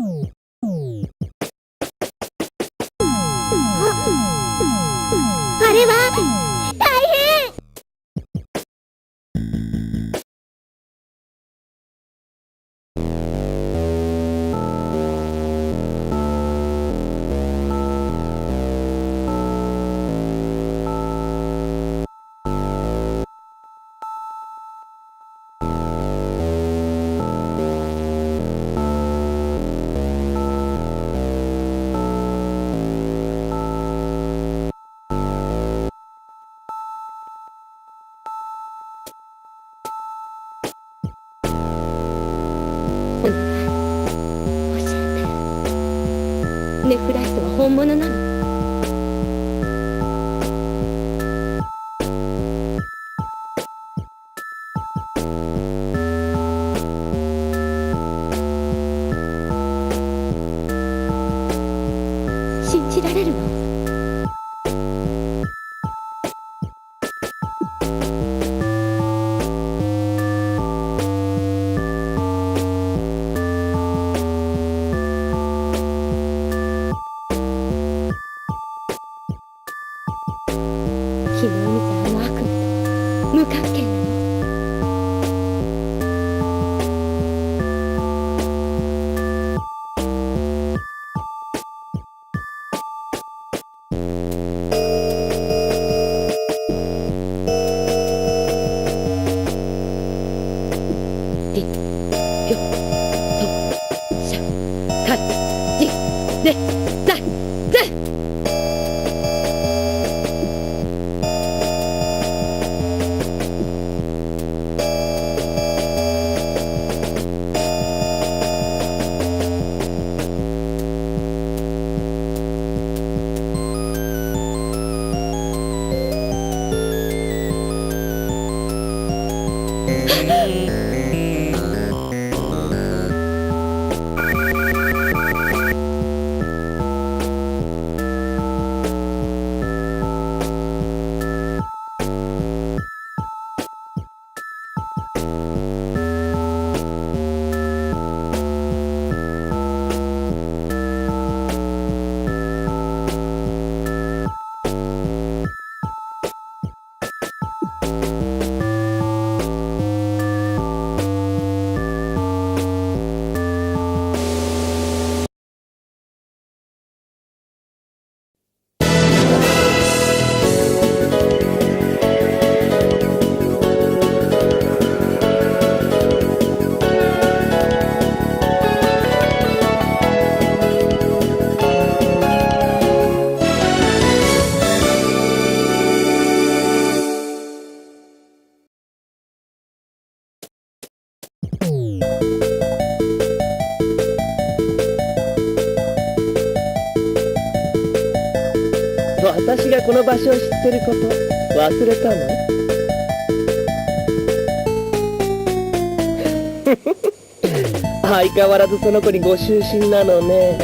あれは大変。ネフライトは本物なの？信じられるの？昨日見たあの悪夢と無関係なの？り、ぴょ、と、しゃ、か、じ、ね、だ、ぜ。私がこの場所を知ってること忘れたの？相変わらずその子にご執心なのね。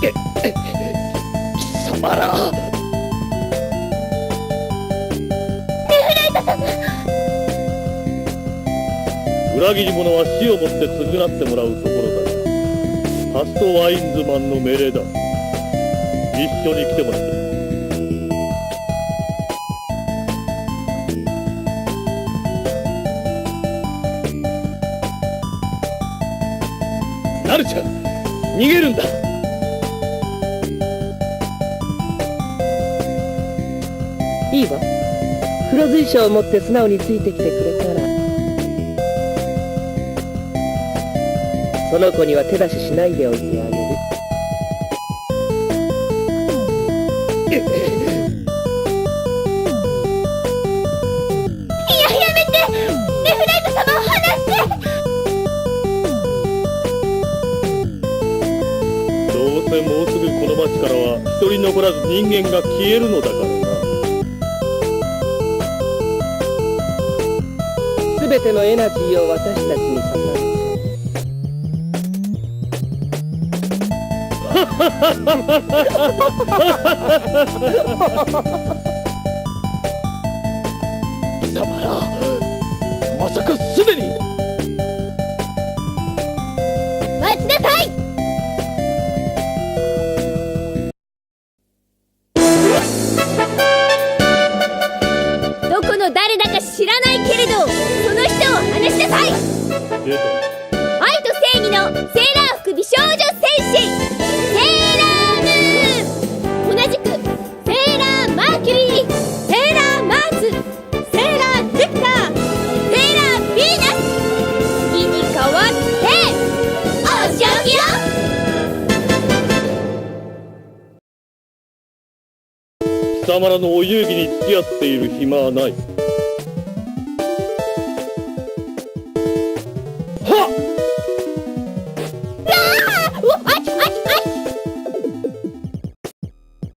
貴様ら。ネフライト様。裏切り者は死をもって償ってもらうところだが、ファストワインズマンの命令だ。一緒に来てもらった。ナルちゃん、逃げるんだ。いいわ。黒随所を持って素直についてきてくれたら、その子には手出ししないでおいてあげる。やめて！ネフライト様を離して！どうせもうすぐこの町からは一人残らず人間が消えるのだからな。全てのエナジーを私たちに捧げて。貴様ら、まさかすでに。さい。出た。愛と正義のセーラー服美少女戦士セーラームーン、同じくセーラーマーキュリー、セーラーマーズ、セーラージュピター、セーラーヴィーナス、次に変わってお仕置きよ。貴様らのお遊戯に付き合っている暇はない。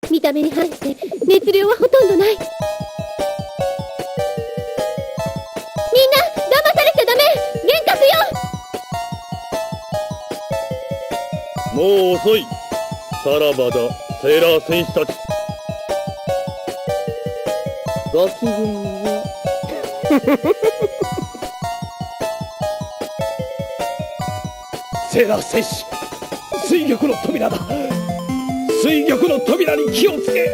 見た目に反して熱量はほとんどない。みんな騙されちゃダメ。幻覚よ。もう遅い。さらばだ、セーラー戦士たち。ごきげんよセーラー戦士、水玉の扉だ。水玉の扉に気をつけ。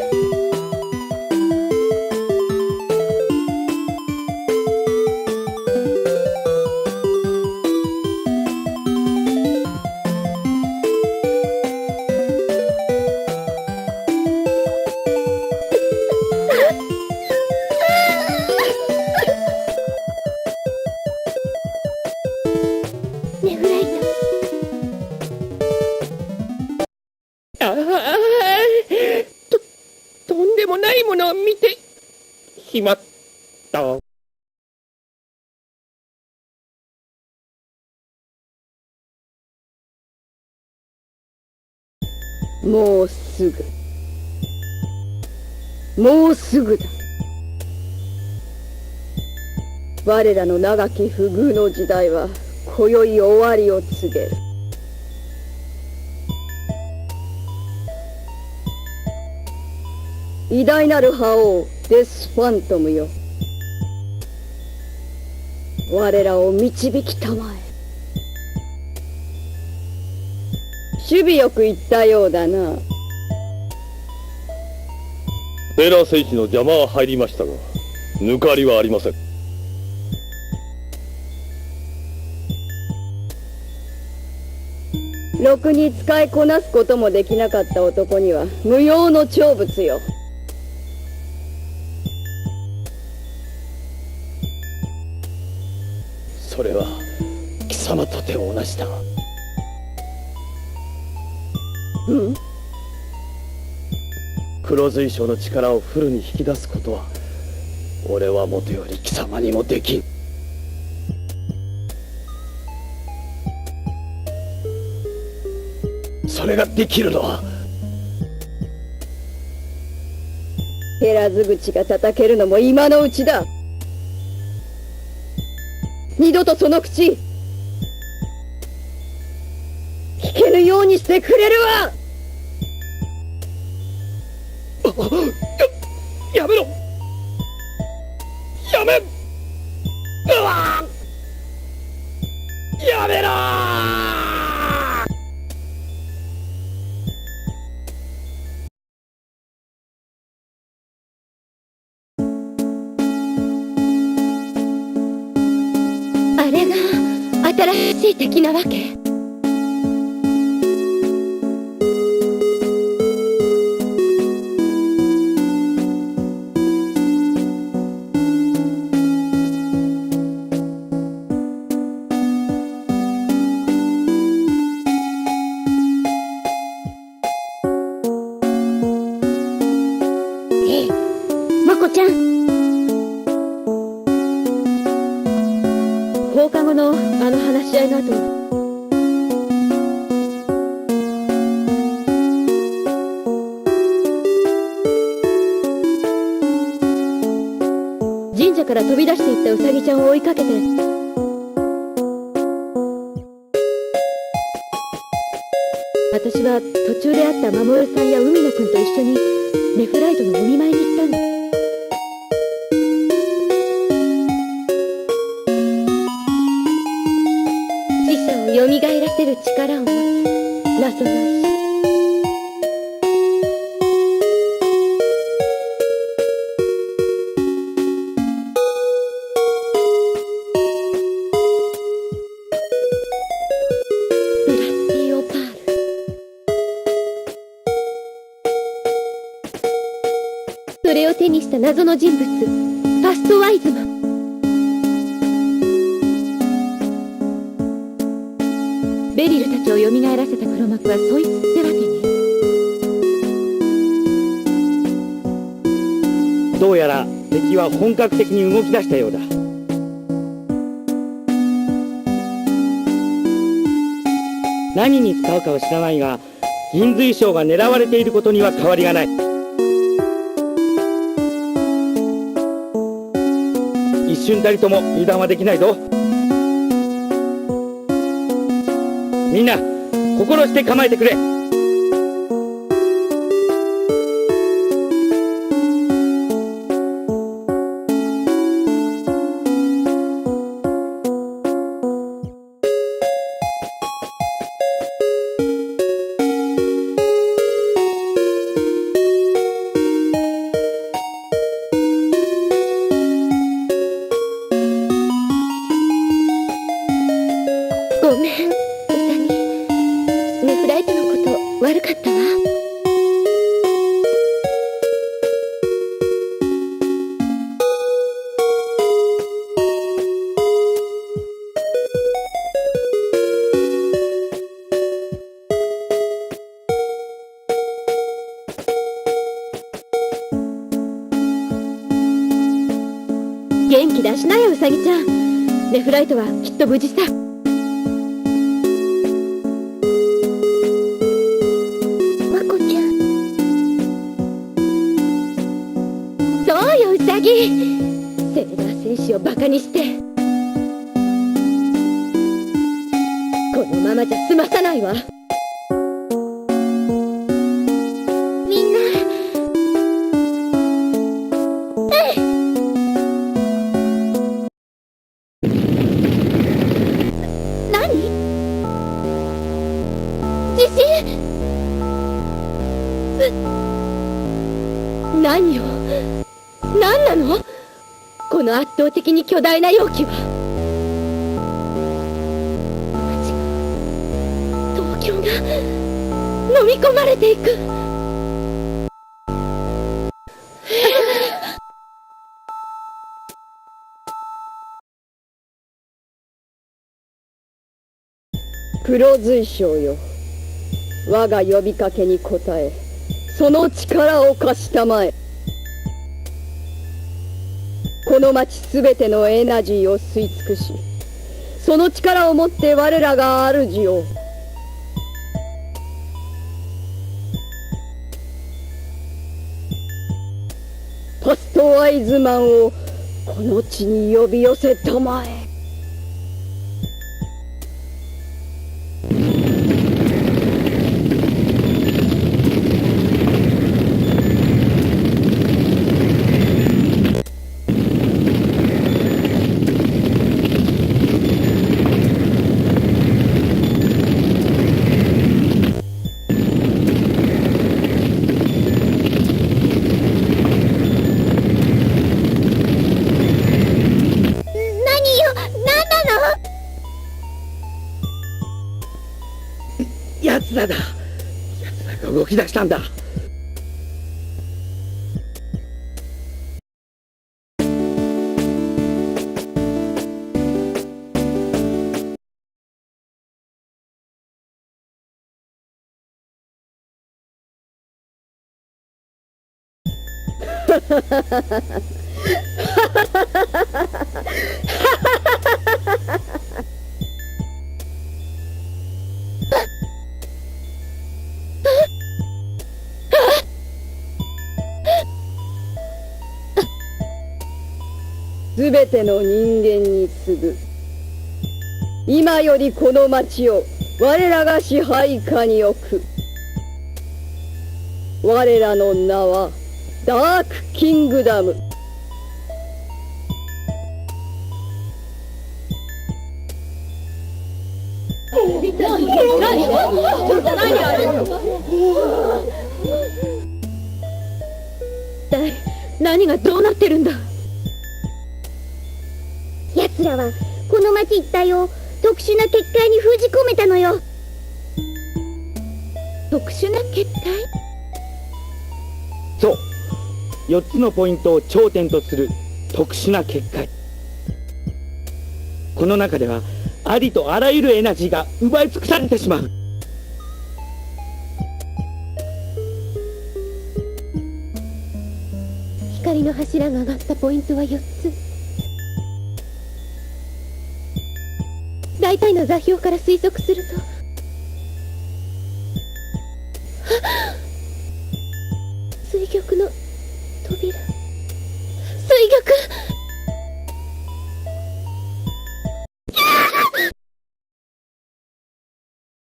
ネフライト、ああ、とんでもないものを見てしまった。もうすぐ、もうすぐだ。我らの長き不遇の時代は今宵終わりを告げる。偉大なる覇王デス・ファントムよ、我らを導きたまえ。守備よく言ったようだな。セーラー戦士の邪魔は入りましたが、抜かりはありません。ろくに使いこなすこともできなかった男には無用の長物よ。それは貴様とて同じだ。うん、黒水晶の力をフルに引き出すことは俺はもとより貴様にもできん。それができるのは減らず口が叩けるのも今のうちだ。二度とその口聞けぬようにしてくれるわ。やめろ、やめん、うわやめろあれが新しい敵なわけ。まこちゃん、放課後のあの話し合いの後、神社から飛び出していったウサギちゃんを追いかけて、私は途中で会った守さんや海野くんと一緒にネフライトのお見舞いに行ったんだ。死者を蘇らせる力を持つ謎の石。した謎の人物ファストワイズマン。ベリルたちを蘇らせた黒幕はそいつってわけね。どうやら敵は本格的に動き出したようだ。何に使うかは知らないが、銀髄章が狙われていることには変わりがない。一瞬たりとも油断はできないぞ。みんな心して構えてくれ。ごめん、ウサギ。ネフライトのこと悪かったわ。元気出しなよ、ウサギちゃん。ネフライトはきっと無事さ。そうよ、ウサギ。セーラー戦士をバカにしてこのままじゃ済まさないわ。みんな、何？地震？何よ、何なの？この圧倒的に巨大な容器は。東京が飲み込まれていく。黒水晶よ、我が呼びかけに応え、その力を貸したまえ。この町すべてのエナジーを吸い尽くし、その力をもって我らが主を。ファストワイズマンをこの地に呼び寄せたまえ。奴らだ。奴らが動き出したんだ。すべての人間に次ぐ。今よりこの町を我らが支配下に置く。我らの名はダークキングダム。何がどうなってるんだ。奴らはこの町一帯を特殊な結界に封じ込めたのよ。特殊な結界？そう、4つのポイントを頂点とする特殊な結界。この中ではありとあらゆるエナジーが奪い尽くされてしまう。光の柱が上がったポイントは4つ。大体の座標から推測すると、水玉の扉。水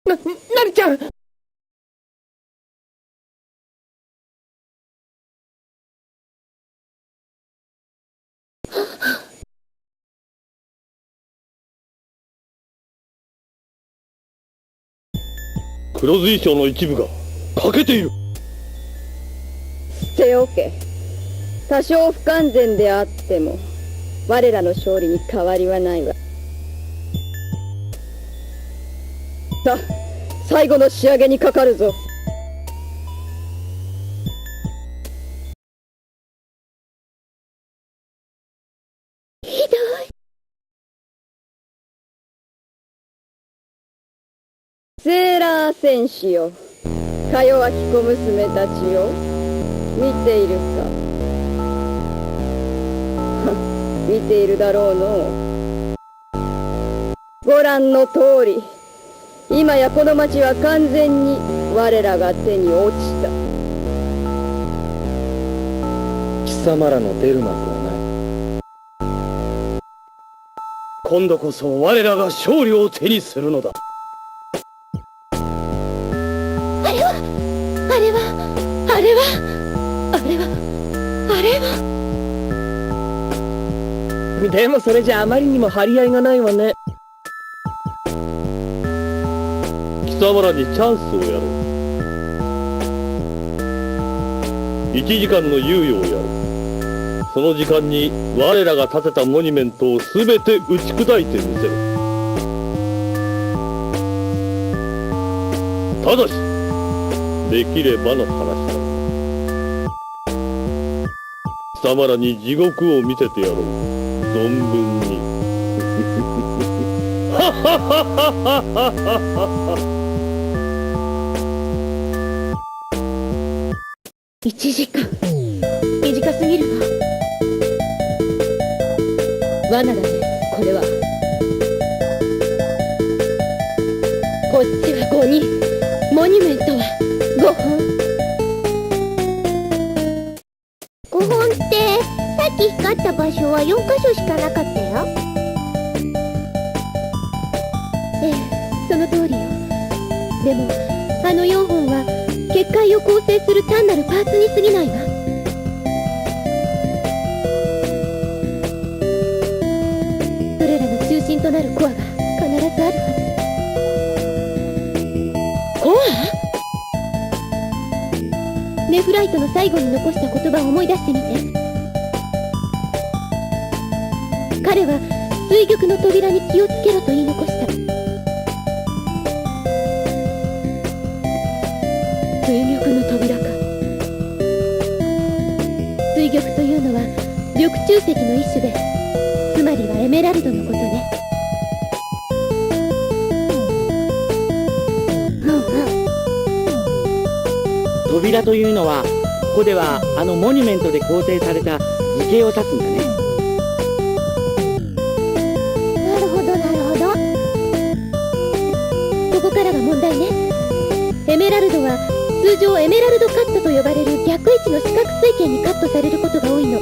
玉。なるちゃん。黒随所の一部が欠けている。捨ておけ。多少不完全であっても我らの勝利に変わりはないわ。さあ、最後の仕上げにかかるぞ。ひどい。セーラー戦士よ、か弱き小娘たちよ、見ているか。見ているだろうの。ご覧の通り、今やこの町は完全に我らが手に落ちた。貴様らの出る幕はない。今度こそ我らが勝利を手にするのだ。あれはでもそれじゃあまりにも張り合いがないわね。貴様らにチャンスをやろう。1時間の猶予をやろう。その時間に我らが建てたモニュメントを全て打ち砕いてみせろ。ただしできればの話だ。貴様らに地獄を見せてやろう。存分に。1時間。短すぎるわ。罠だね、これは。こっちは5人。モニュメントは5本。5本ってさっき光った場所は4箇所しかなかったよ。ええ、その通りよ。でもあの4本は結界を構成する単なるパーツに過ぎないわ。それらの中心となるコアが必ずあるはず。コア？ネフライトの最後に残した言葉を思い出してみて。彼は水玉の扉に気をつけろと言い残した。水玉の扉か。水玉というのは緑柱石の一種で、つまりはエメラルドのことね。扉というのはここではあのモニュメントで構成された図形を指すんだね。なるほどなるほど。ここからが問題ね。エメラルドは通常エメラルドカットと呼ばれる逆位置の四角錐形にカットされることが多いの。あ、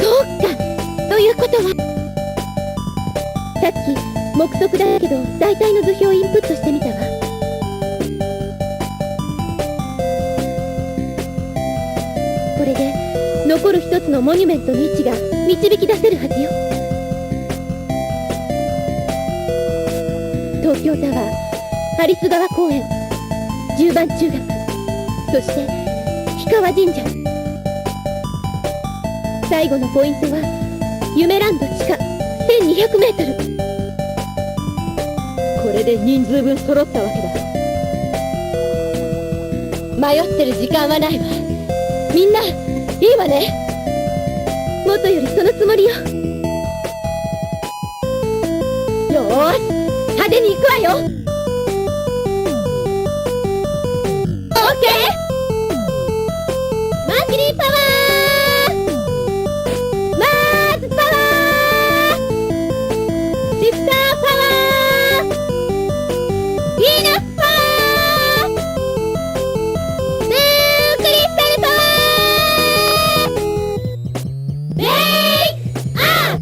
そうか。ということは、さっき目測だけど大体の図表をインプットしてみたわ。これで残る一つのモニュメントの位置が導き出せるはずよ。東京タワー、ハリス川公園、十番中学、そして氷川神社。最後のポイントは夢ランド地下1200メートル。これで人数分揃ったわけだ。迷ってる時間はないわ。みんないいわね。元よりそのつもりよ。よーし、派手に行くわよ。オッケー。マーキュリーパワー、マーズパワー、シフターパワー、ヴィーナスパワー、ムーンクリスタルパワー、レイアー。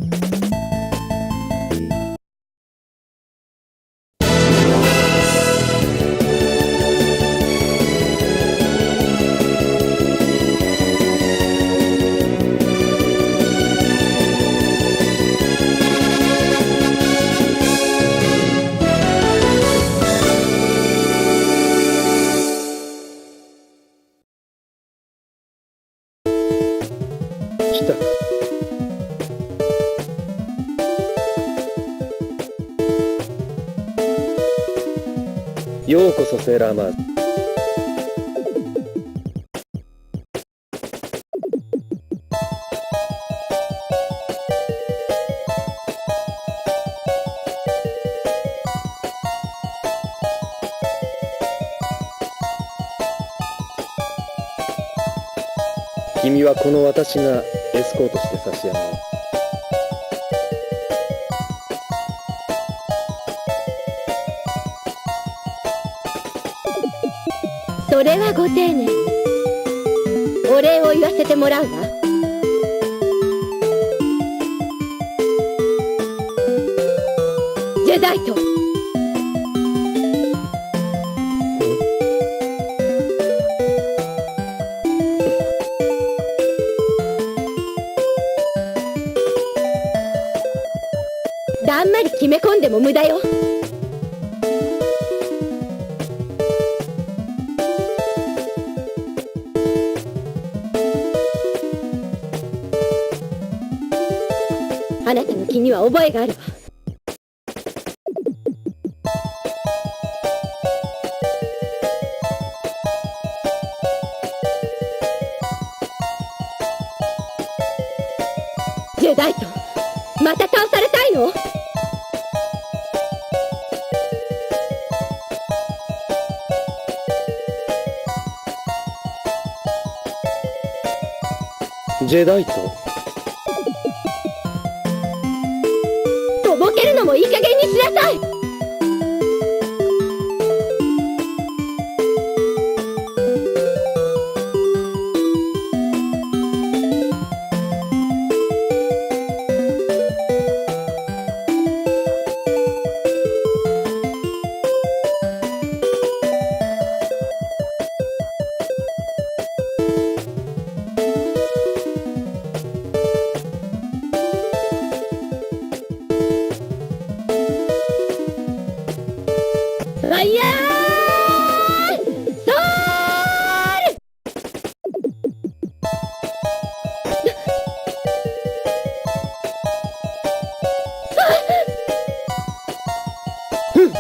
来たか。ようこそセーラーマーズ。君はこの私がエスコートして差し上げよう。それはご丁寧に。お礼を言わせてもらうわ。ジェダイト。だんまり決め込んでも無駄よ。あなたの気には覚えがあるわ。ジェダイト、また倒されたいの？ジェダイト？とぼけるのもいい加減にしなさい。ファイヤーソール。フ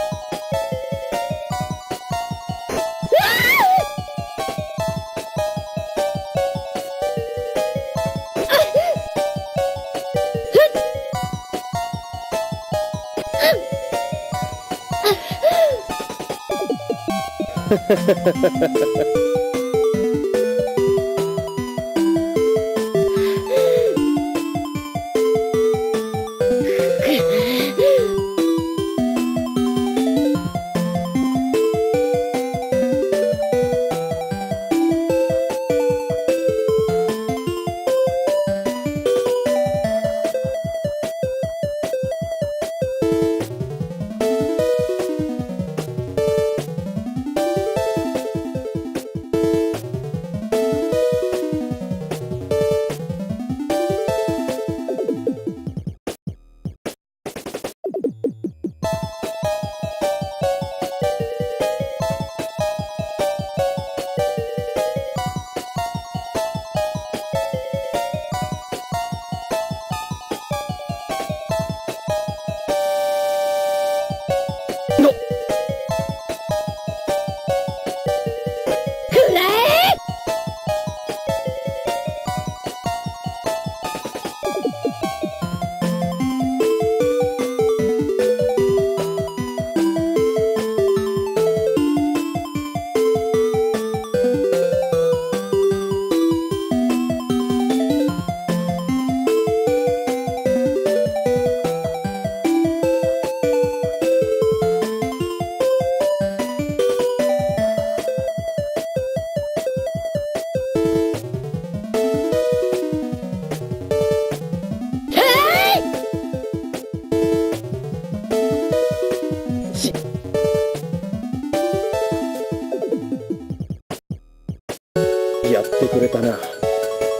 やってくれたな、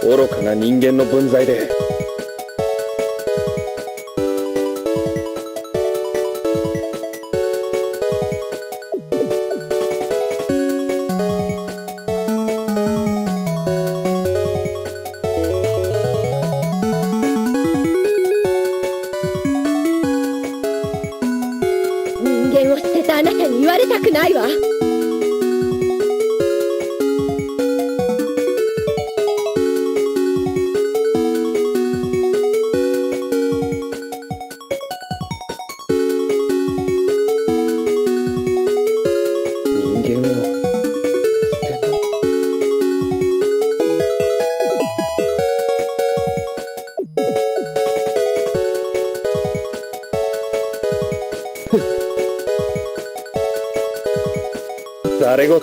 愚かな人間の分際で。人間を捨てたあなたに言われたくないわ。人間を捨てた。ざれ言。う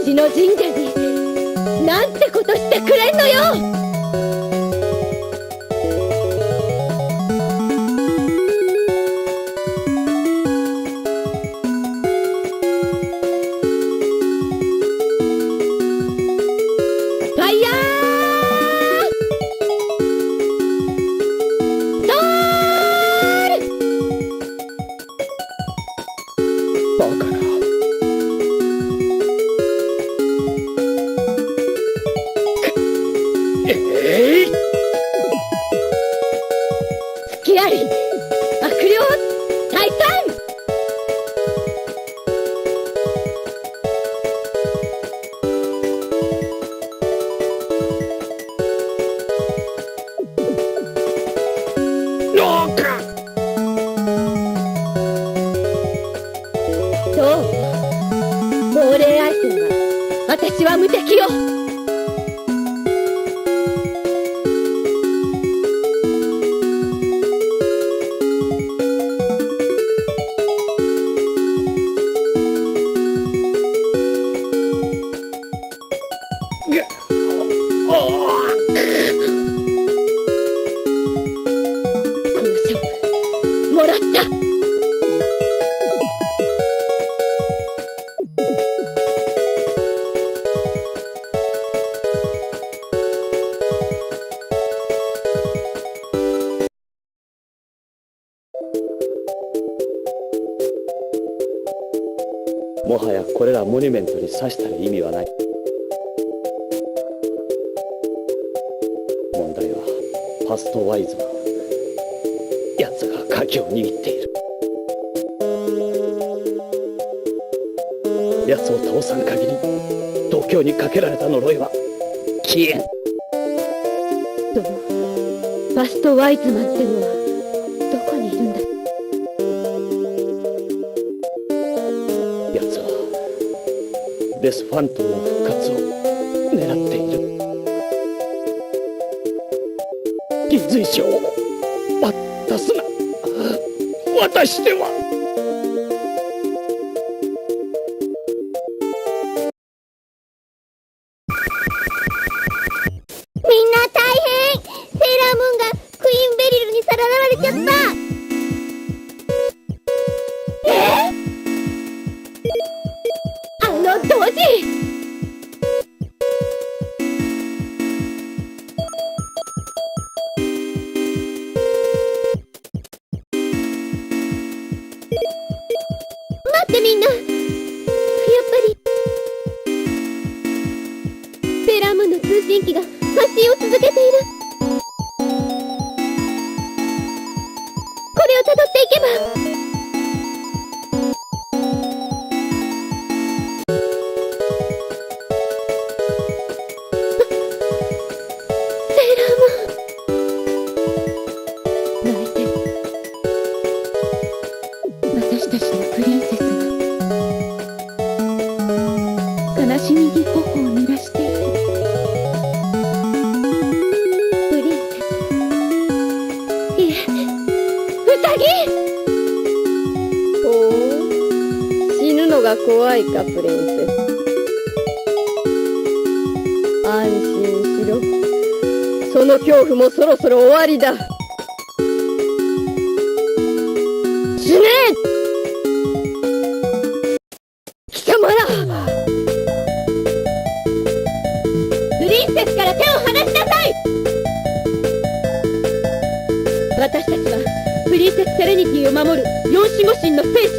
ちの神社になんてことしてくれんのよ。ファイヤーソール。バカな。隙あり悪霊退散。どう？亡霊相手は私は無敵よ。この勝負もらった。もはやこれらモニュメントに刺したる意味はない。問題はファストワイズマン。奴が鍵を握っている。奴を倒さん限り東京にかけられた呪いは消えん。どのファストワイズマンってのはどこにいるんだ。奴はデス・ファントムの復活を狙っている。銀髄章を渡すな。渡しては。みんな大変。セーラームーンがクイーンベリルにさらわれちゃった。あのドジ。待ってみんな。やっぱりセーラームーンの通信機が発信を続けている。をたどっていけば。セーラームーン。泣いて。私たちのプリンセスが悲しみに頬を濡らしている。プリンセス、いえ、ウサギ。ほう、死ぬのが怖いか、プリンセス。安心しろ。その恐怖もそろそろ終わりだ。死ね！貴様ら！プリンセスから手を離しなさい。私たちはプリンセスセレニティを守る四守護神の戦士。ス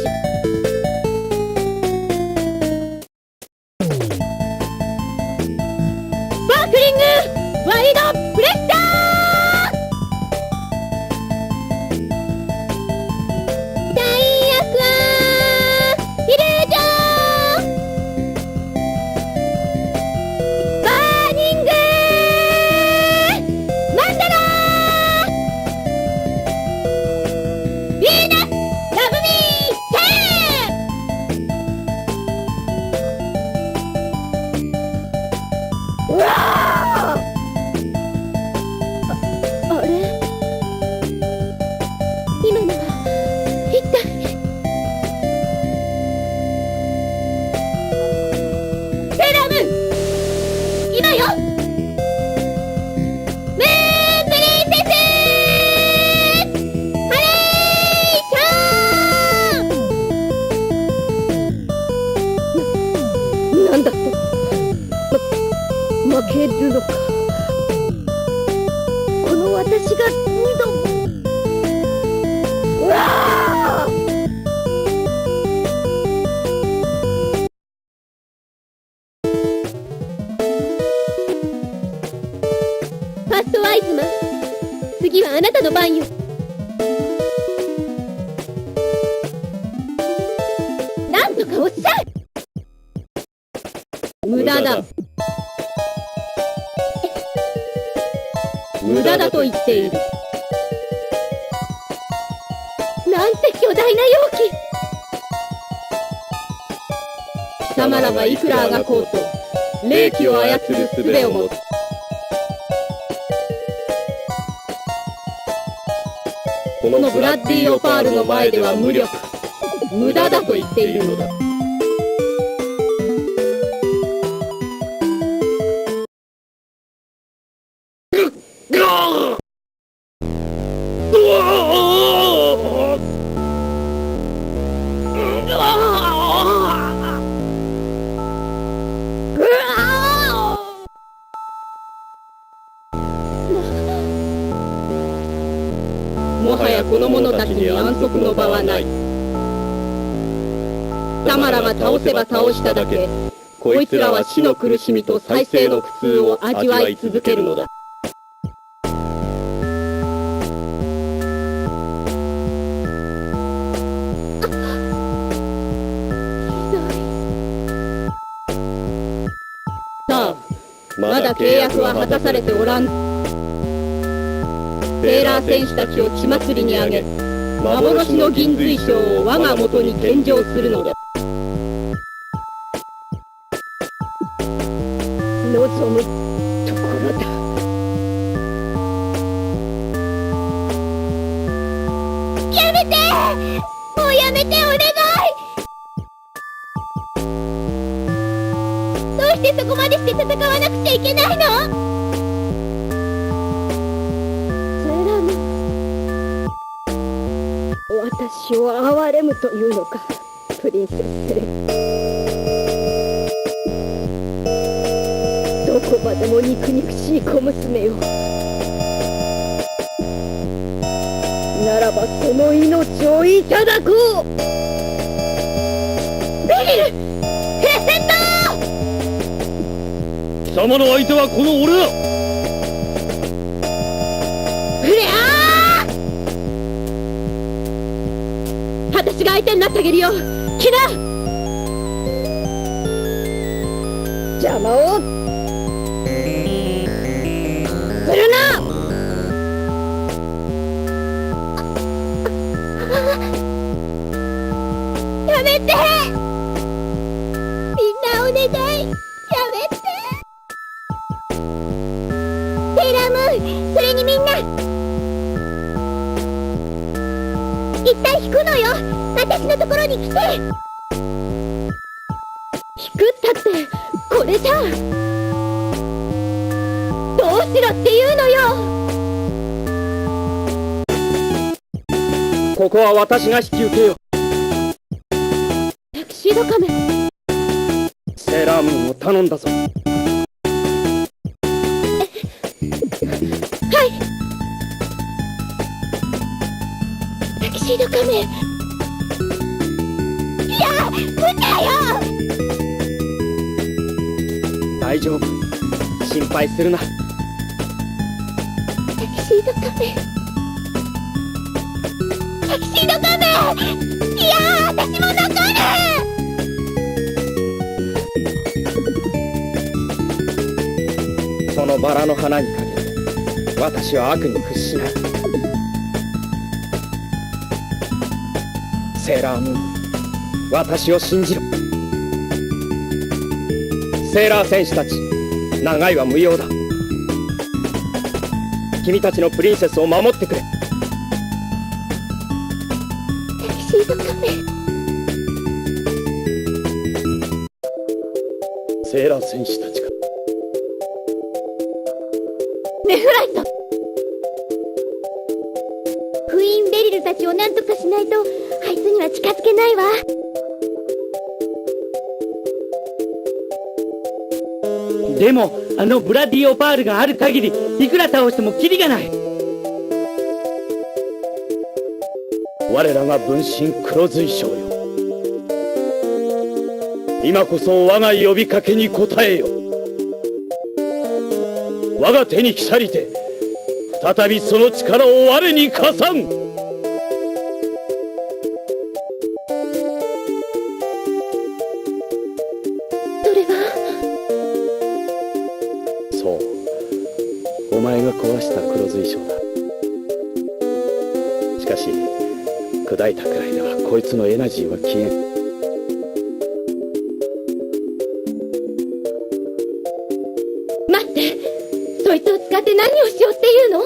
パークリングワイドプレッシャー。大アクアイリュージョンバーニングマンダラーヴィーナスラブミーテーン。うわー！あれ？今のは一体。セーラームーン今よ。ムーンプリンセスハレーショーン。なんだと？負けるのか？この私が二度も。うわー！ファーストワイズマン、次はあなたの番よ。なんとかおっしゃい。無駄だ。無駄だと言っている。なんて巨大な容器。貴様らはいくらあがこうと霊気を操る術を持つ。このブラッディオパールの前では無力、無駄だと言っているのだ。もはやこの者たちに安息の場はない。タマラが倒せば倒しただけ、こいつらは死の苦しみと再生の苦痛を味わい続けるのだ。さあ、まだ契約は果たされておらん。セーラー戦士たちを血祭りにあげ、幻の銀髄章を我が元に献上するのだ。望むところだ。やめて！もうやめてお願い！どうしてそこまでして戦わなくちゃいけないの？私を憐れむというのか、プリンセスセレン。どこまでも肉々しい小娘よ。ならばその命をいただこう。ベリル！平戦だ！貴様の相手はこの俺だ。フレアー！相手になってあげるよキナ。邪魔をするな。やめて、みんなお願いやめて。セーラームーン、それにみんな一旦引くのよ。私のところに来て。引くったってこれじゃどうしろっていうのよ。ここは私が引き受けよう。タキシード仮面、セーラームーンを頼んだぞ。タキシード仮面、いや撃たよ。大丈夫、心配するな。タキシード仮面、タキシード仮面、いや私も残る。そのバラの花にかけて私は悪に屈しない。セーラームーン、私を信じろ。セーラー戦士たち、長いは無用だ。君たちのプリンセスを守ってくれ。タキシード仮面、セーラー戦士たちか。ネフライト、クイーンベリルたちを何とかしないとあいつには近づけないわ。でもあのブラディオパールがある限りいくら倒してもキリがない。我らが分身黒随将よ、今こそ我が呼びかけに応えよ。我が手に来たりて再びその力を我に加算。それはそう、お前が壊した黒随将だ。しかし砕いたくらいではこいつのエナジーは消えん。待って、そいつを使って何をしようっていうの？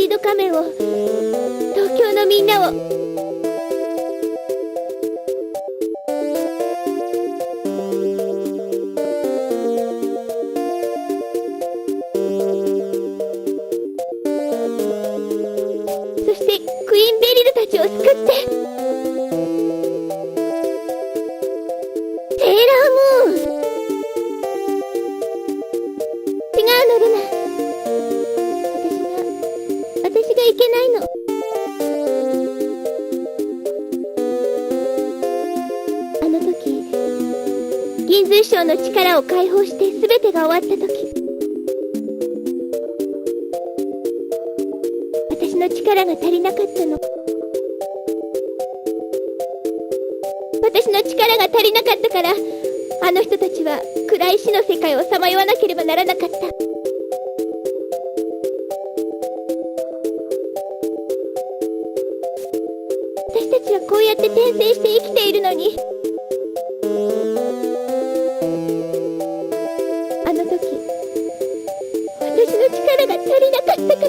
イド仮面を、東京のみんなを、そしてクイーンベリルたちを救って、セーラームーン。違うのルナ、私がいけないの。あの時銀髄章の力を解放して全てが終わった時、私の力が足りなかったの。私の力が足りなかったから、あの人たちは暗い死の世界をさまよわなければならなかった。私たちはこうやって転生して生きているのに、あの時私の力が足りなかったから。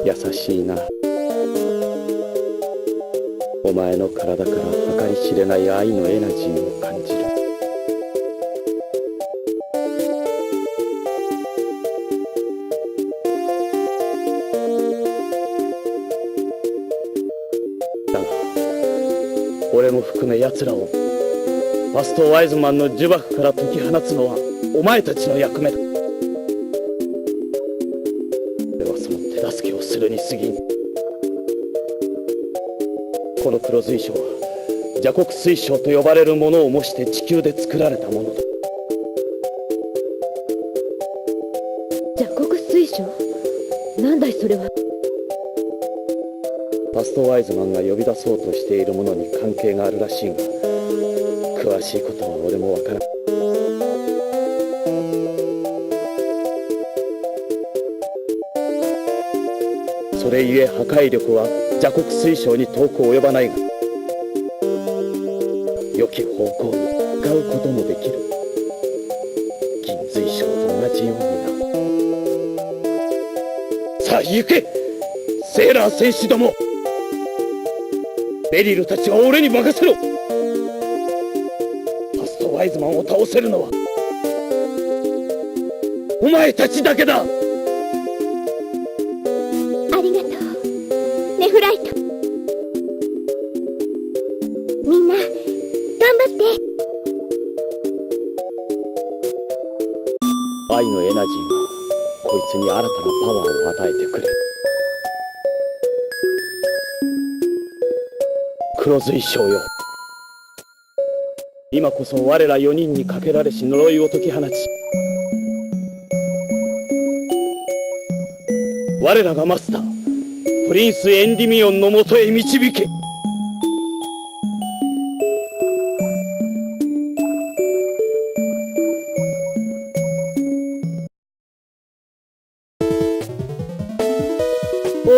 優しいな。お前の体から計り知れない愛のエナジーを感じる。だが俺も含め奴らをファストワイズマンの呪縛から解き放つのはお前たちの役目だ。俺はその手助けをするに過ぎん。この黒髄章は邪国水晶と呼ばれるものを模して地球で作られたものだ。邪国水晶、なんだいそれは。ファストワイズマンが呼び出そうとしているものに関係があるらしいが、詳しいことは俺もわからん。それゆえ破壊力は邪国水晶に遠く及ばないが、良き方向に使うこともできる。銀髄晶と同じようにな。さあ行け、セーラー戦士ども。ベリルたちは俺に任せろ。ファストワイズマンを倒せるのはお前たちだけだ。ありがとう、ネフライト。みんな頑張って。愛のエナジーがこいつに新たなパワーを与えてくれ。黒髄章よ、今こそ我ら4人にかけられし呪いを解き放ち、我らがマスタープリンスエンディミオンのもとへ導け。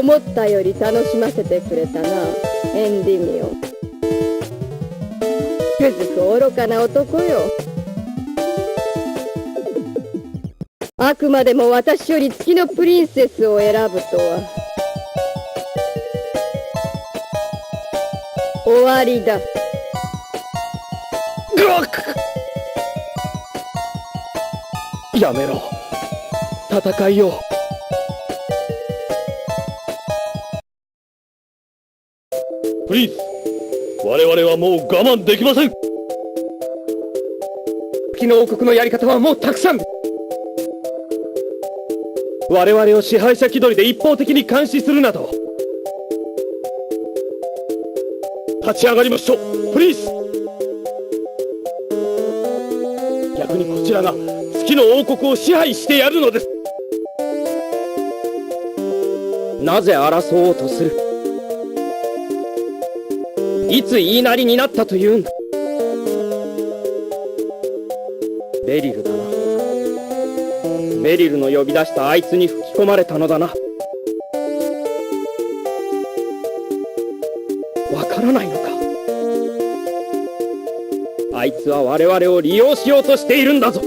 思ったより楽しませてくれたな、エンディミオン。くずく愚かな男よ。あくまでも私より月のプリンセスを選ぶとは。終わりだ。やめろ、戦いよ。プリンス、我々はもう我慢できません。月の王国のやり方はもうたくさん。我々を支配者気取りで一方的に監視するなど。立ち上がりましょう、プリンス。逆にこちらが月の王国を支配してやるのです。なぜ争おうとする。いつ言いなりになったというんだ。ベリルだな。ベリルの呼び出したあいつに吹き込まれたのだな。わからないのか。あいつは我々を利用しようとしているんだぞ。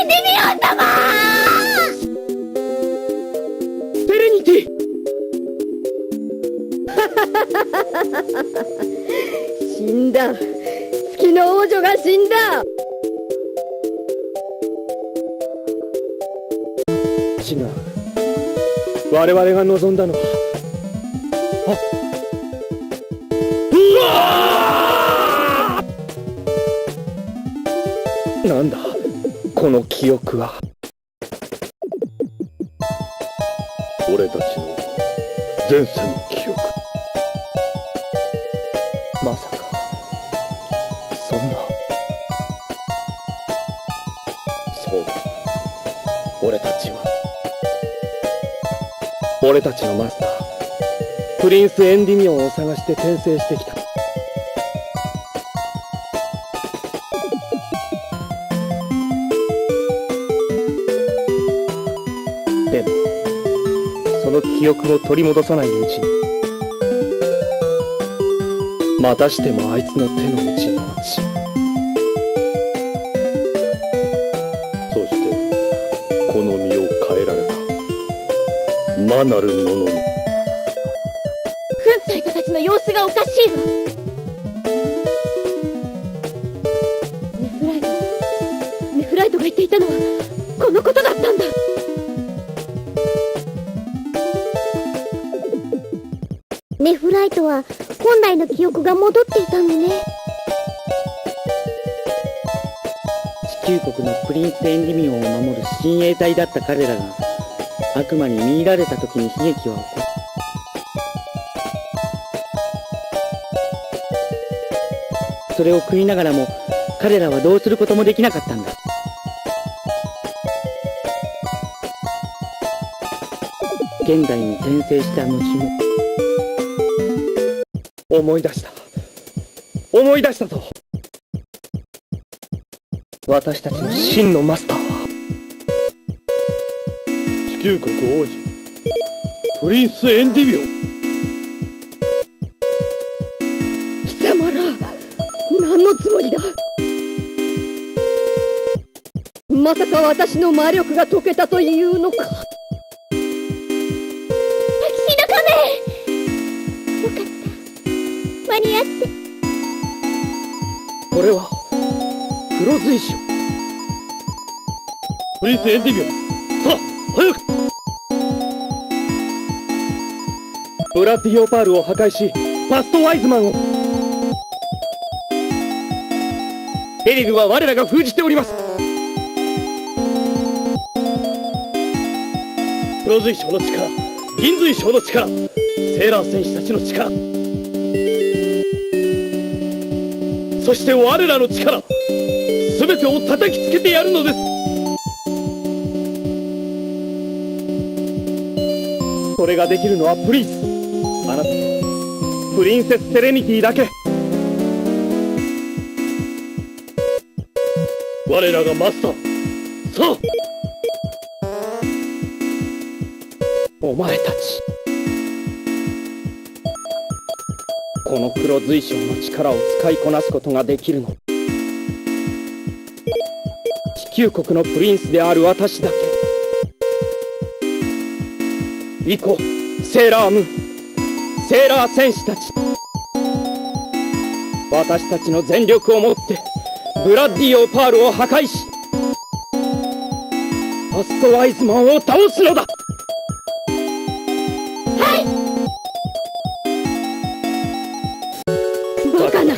エンディミオン様。セレニティ。死んだ。月の王女が死んだ。違う。我々が望んだのは、なんだこの記憶は。俺たちの前世の記憶。まさかそんな。そうだ、俺たちのマスタープリンスエンディミオンを探して転生してきた。でもその記憶を取り戻さないうちに、またしてもあいつの手の内に落ち、そしてこの身を変えられた魔なる者に。粉砕家たちの様子がおかしいわ。ネフライトが言っていたのはこのことだったんだ。ネフライトは本来の記憶が戻っていたのね。地球国のプリンスエンディミオンを守る親衛隊だった彼らが悪魔に見入られた時に悲劇は起こる。それを食いながらも彼らはどうすることもできなかったんだ。現代に転生した後も。思い出したぞ。私たちの真のマスターは地球国王子プリンスエンディミオン。貴様ら何のつもりだ。まさか私の魔力が解けたというのか。タキシード仮面、よかった間に合って。これは黒随所。プリンスエンディミオン、さあ早く。ブラッディオパールを破壊しファストワイズマンを。ベリルは我らが封じております。黒随所の力、銀随所の力、セーラー戦士たちの力、そして我らの力、全てを叩きつけてやるのです。それができるのはプリンス、あなたとプリンセスセレニティだけ。我らがマスター、さあお前たち、この黒随所の力を使いこなすことができるの、地球国のプリンスである私だけ。行こう、セーラームーン、セーラー戦士たち。私たちの全力をもってブラッディオパールを破壊しファストワイズマンを倒すのだ。バカな、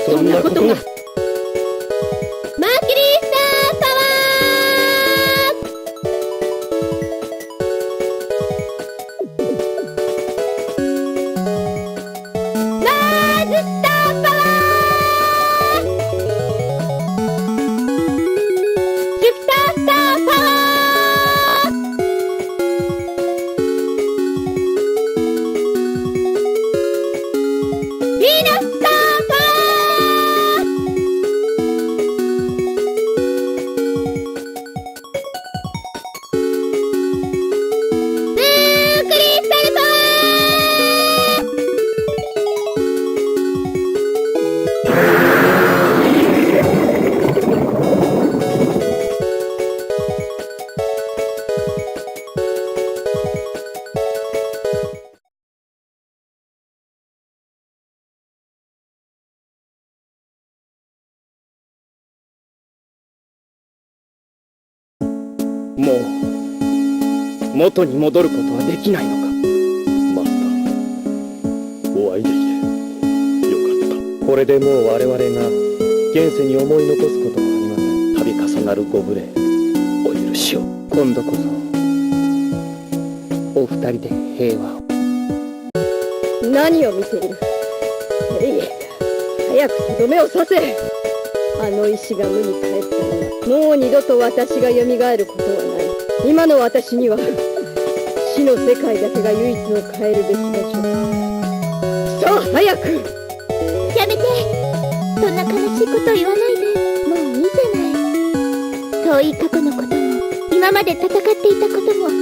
そんなことが。マーキュリースターパワー、マーズスターパワー、ジュピタースターパワー、ヴィーナススターパワー、もう元に戻ることはできないのか。マスター、お会いできてよかった。これでもう我々が現世に思い残すことはありません。度重なるご無礼お許しを。今度こそお二人で平和を。何を見ている。早くとどめを刺せ。あの石が無に帰ったらもう二度と私が蘇ることはない。今の私には死の世界だけが唯一の変えるべき場所。さあ早く。やめて、そんな悲しいこと言わないで。もういいじゃない。遠い過去のことも今まで戦っていたこともみ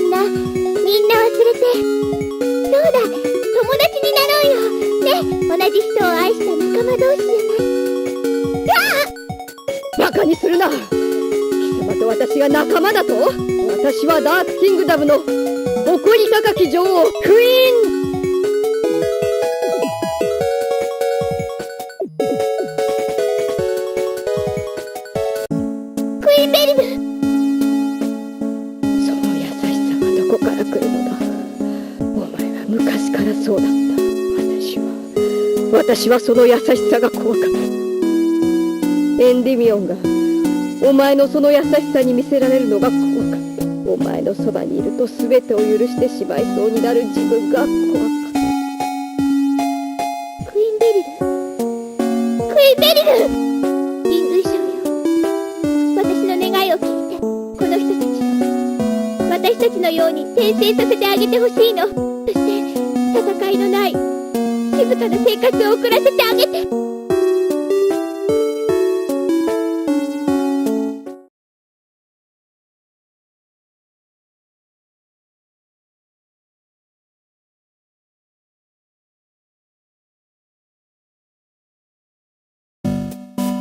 んな忘れて、そうだ、友達になろうよね。同じ人を愛した仲間同士じゃない。バカにするな。貴様と私が仲間だと。私はダークキングダムの誇り高き女王クイーン。クイーンベリル。その優しさはどこから来るのだ。お前は昔からそうだった。私はその優しさが怖かった。エンディミオンがお前のその優しさに見せられるのが怖かった。お前のそばにいると全てを許してしまいそうになる自分が怖かった。クイーンベリル、クイーンベリル、銀水少よ、私の願いを聞いて、この人たちを私たちのように転生させてあげてほしいの。そして戦いのない静かな生活を送らせてあげて。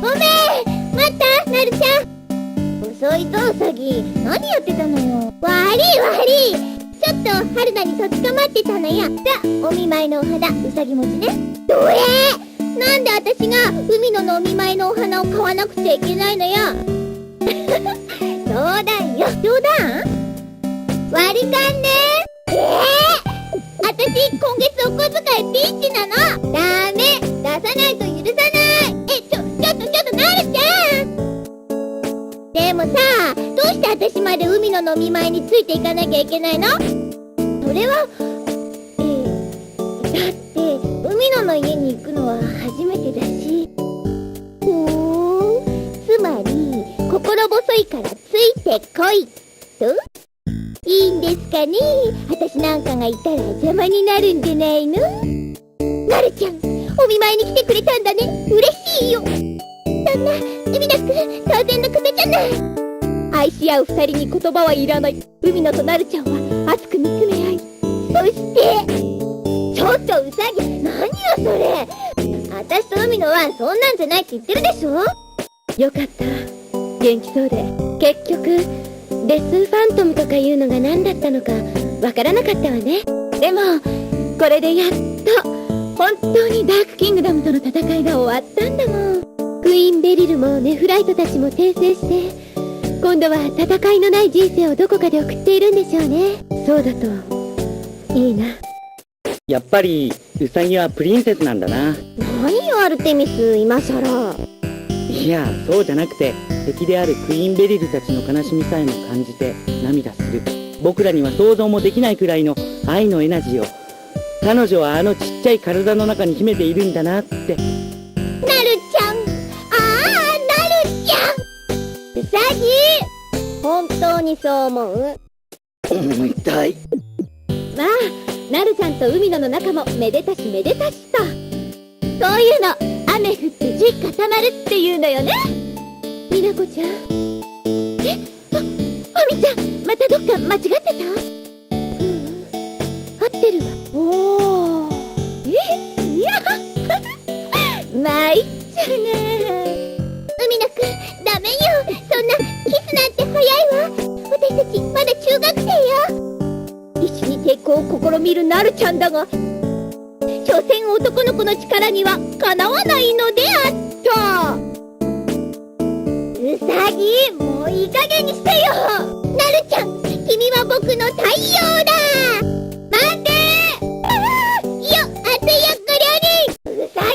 ごめん、待った、なるちゃん。遅いぞ、ウサギ。何やってたのよ。悪い。ちょっと春菜にとっ捕まってたのよ。さあ、お見舞いのお花、うさぎ餅ね。なんで私が海ののお見舞いのお花を買わなくちゃいけないのよ。冗談よ。冗談？割り勘ね。私今月お小遣いピンチなの。ダメ、出さないと許さない。ちょっとなるちゃん。でもさ、どうして私まで海の飲み前についていかなきゃいけないの？それは、だって海野の家に行くのは初めてだし。つまり心細いからついてこいといいんですかね。私なんかがいたら邪魔になるんじゃないの？なるちゃん、お見舞いに来てくれたんだね。嬉しいよ。そんな海野くん、当然のことじゃない。愛し合う二人に言葉はいらない。海野となるちゃんは熱く見つめ合い、そしてちょっとウサギ、何よそれ。私と海野はそんなんじゃないって言ってるでしょ。よかった、元気そうで。結局デスファントムとかいうのが何だったのかわからなかったわね。でもこれでやっと本当にダークキングダムとの戦いが終わったんだもん。クイーンベリルもネフライトたちも転生して今度は戦いのない人生をどこかで送っているんでしょうね。そうだといいな。やっぱりウサギはプリンセスなんだな。何よアルテミス、今さら。いや、そうじゃなくて敵であるクイーンベリルたちの悲しみさえも感じて涙する。僕らには想像もできないくらいの愛のエナジーを彼女はあのちっちゃい体の中に秘めているんだなって。なるちゃん、なるちゃん、ウサギ、本当にそう思う？思いたい。まあなるちゃんと海野の仲もめでたしめでたしと。そういうの雨降って地固まるっていうのよね。みなこちゃん、あみちゃん、またどっか間違ってた？合ってるわ。おー、いや参っちゃうね。海野くん、ダメよ。そんなキスなんて早いわ。私たちまだ中学生よ。必死に抵抗を試みるなるちゃんだが、所詮男の子の力にはかなわないのであった。うさぎ、もういい加減にしてよ。なるちゃん、君は僕の太陽だ。待ってー。あーよっ、あとやっこりょり。うさぎ。